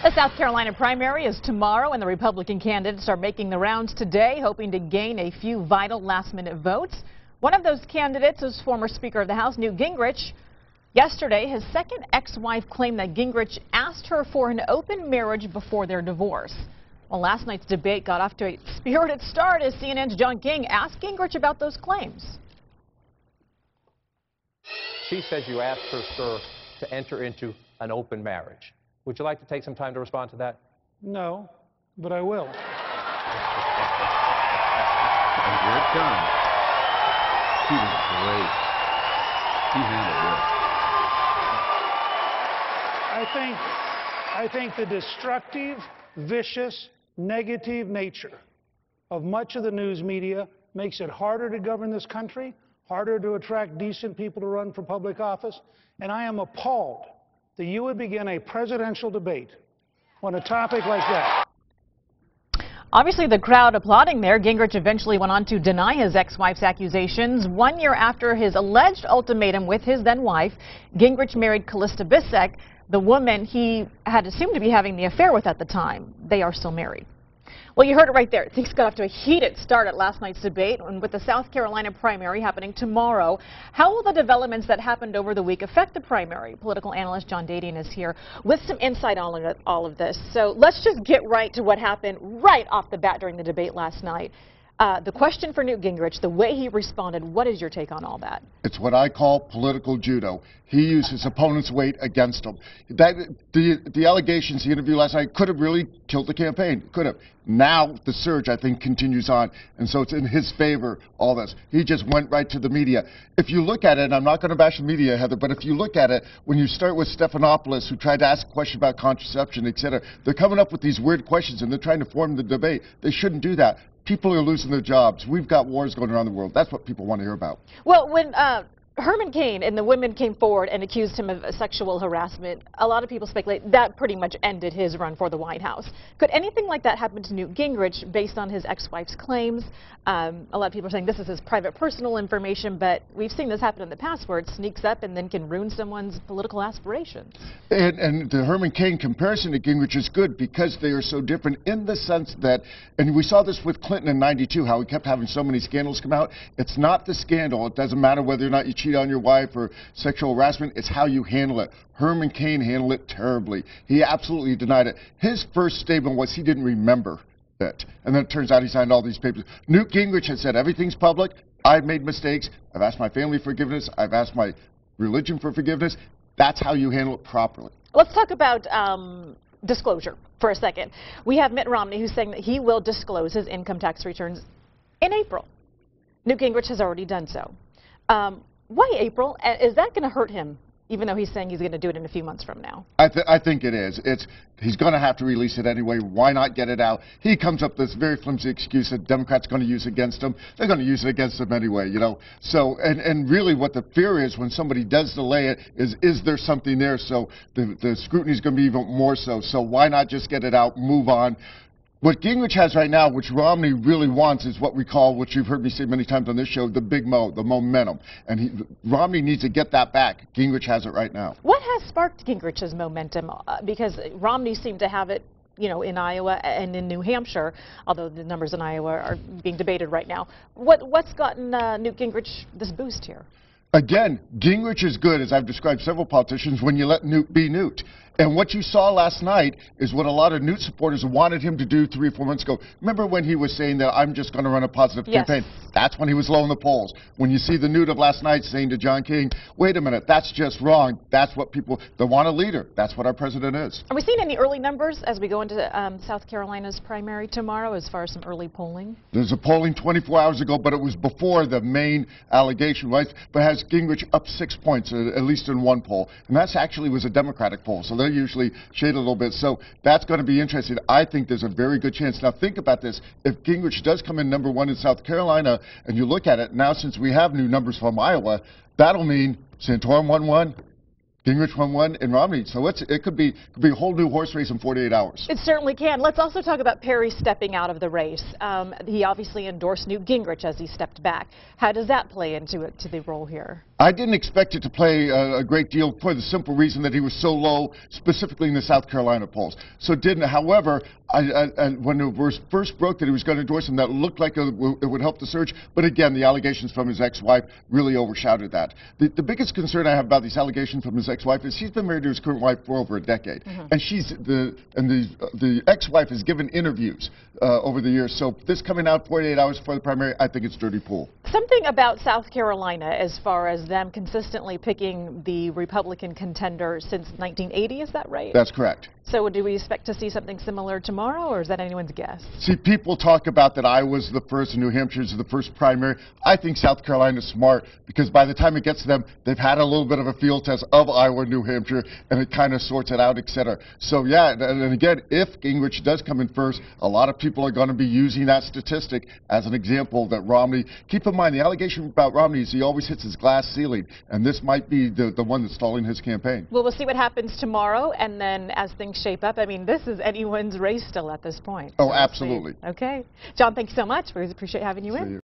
The South Carolina primary is tomorrow, and the Republican candidates are making the rounds today, hoping to gain a few vital last-minute votes. One of those candidates is former Speaker of the House, Newt Gingrich. Yesterday, his second ex-wife claimed that Gingrich asked her for an open marriage before their divorce. Well, last night's debate got off to a spirited start as CNN's John King asked Gingrich about those claims. She says you asked her, sir, to enter into an open marriage. Would you like to take some time to respond to that? No, but I will. And here it comes. She was great. She handled it. I think the destructive, vicious, negative nature of much of the news media makes it harder to govern this country, harder to attract decent people to run for public office, and I am appalled that you would begin a presidential debate on a topic like that. Obviously, the crowd applauding there. Gingrich eventually went on to deny his ex-wife's accusations. 1 year after his alleged ultimatum with his then-wife, Gingrich married Callista Bissek, the woman he had assumed to be having the affair with at the time. They are still married. Well, you heard it right there. Things got off to a heated start at last night's debate, and with the South Carolina primary happening tomorrow, how will the developments that happened over the week affect the primary? Political analyst John Dadian is here with some insight on all of this. So let's just get right to what happened right off the bat during the debate last night. The question for Newt Gingrich, the way he responded, what is your take on all that? It's what I call political judo. He used his opponent's weight against him. The allegations, the interview last night, could have really killed the campaign. Could have. Now the surge, I think, continues on, and so it's in his favor, all this. He just went right to the media. If you look at it, and I'm not going to bash the media, Heather, but if you look at it, when you start with Stephanopoulos, who tried to ask a question about contraception, etc., they're coming up with these weird questions, and they're trying to form the debate. They shouldn't do that. People are losing their jobs. We've got wars going around the world. That's what people want to hear about. Well, when Herman Cain and the women came forward and accused him of sexual harassment, a lot of people speculate that pretty much ended his run for the White House. Could anything like that happen to Newt Gingrich based on his ex-wife's claims? A lot of people are saying this is his private, personal information, but we've seen this happen in the past where it sneaks up and then can ruin someone's political aspirations. And the Herman Cain comparison to Gingrich is good because they are so different in the sense that, and we saw this with Clinton in '92, how he kept having so many scandals come out. It's not the scandal. It doesn't matter whether or not you cheat on your wife or sexual harassment. It's how you handle it. Herman Cain handled it terribly. He absolutely denied it. His first statement was he didn't remember it. And then it turns out he signed all these papers. Newt Gingrich has said everything's public. I've made mistakes. I've asked my family for forgiveness. I've asked my religion for forgiveness. That's how you handle it properly. Let's talk about disclosure for a second. We have Mitt Romney who's saying that he will disclose his income tax returns in April. Newt Gingrich has already done so. Why April? Is that going to hurt him, even though he's saying he's going to do it in a few months from now? I think it is. He's going to have to release it anyway. Why not get it out? He comes up with this very flimsy excuse that Democrats are going to use against him. They're going to use it against him anyway, you know. So, and really what the fear is when somebody does delay it is there something there? So the scrutiny is going to be even more so. So why not just get it out, move on? What Gingrich has right now, which Romney really wants, is what we call, which you've heard me say many times on this show, the big mo, the momentum. And Romney needs to get that back. Gingrich has it right now. What has sparked Gingrich's momentum? Because Romney seemed to have it, you know, in Iowa and in New Hampshire, although the numbers in Iowa are being debated right now. What's gotten Newt Gingrich this boost here? Again, Gingrich is good, as I've described several politicians, when you let Newt be Newt. And what you saw last night is what a lot of Newt supporters wanted him to do 3 or 4 months ago. Remember when he was saying that I'm just going to run a positive campaign? That's when he was low in the polls. When you see the Newt of last night saying to John King, wait a minute, that's just wrong. That's what people, they want a leader. That's what our president is. Are we seeing any early numbers as we go into South Carolina's primary tomorrow as far as some early polling? There's a polling 24 hours ago, but it was before the main allegation, right? But has Gingrich up 6 points, at least in one poll. And that's actually was a Democratic poll. So they're usually shade a little bit. So that's going to be interesting. I think there's a very good chance. Now think about this. If Gingrich does come in #1 in South Carolina, and you look at it now, since we have new numbers from Iowa, that'll mean Santorum won 1, Gingrich won 1, and Romney. So it could be a whole new horse race in 48 hours. It certainly can. Let's also talk about Perry stepping out of the race. He obviously endorsed Newt Gingrich as he stepped back. How does that play into the role here? I didn't expect it to play a great deal for the simple reason that he was so low, specifically in the South Carolina polls. So it didn't. However, when it was first broke that he was going to endorse him, that looked like it would help the surge. But again, the allegations from his ex-wife really overshadowed that. The biggest concern I have about these allegations from his ex-wife is he's been married to his current wife for over a decade, and the ex-wife has given interviews over the years. So this coming out 48 hours before the primary, I think it's dirty pool. Something about South Carolina as far as them consistently picking the Republican contender since 1980, is that right? That's correct. So do we expect to see something similar tomorrow, or is that anyone's guess? See, people talk about that Iowa's the first and New Hampshire's the first primary. I think South Carolina's smart because by the time it gets to them, they've had a little bit of a field test of Iowa and New Hampshire, and it kind of sorts it out, etc. So yeah, and again, if Gingrich does come in first, a lot of people are going to be using that statistic as an example that Romney, keep in mind the allegation about Romney is he always hits his glass ceiling, and this might be the one that's stalling his campaign. Well, we'll see what happens tomorrow, and then as things shape up, I mean, this is anyone's race still at this point. Oh, absolutely. Okay. John, thank you so much. We appreciate having you in.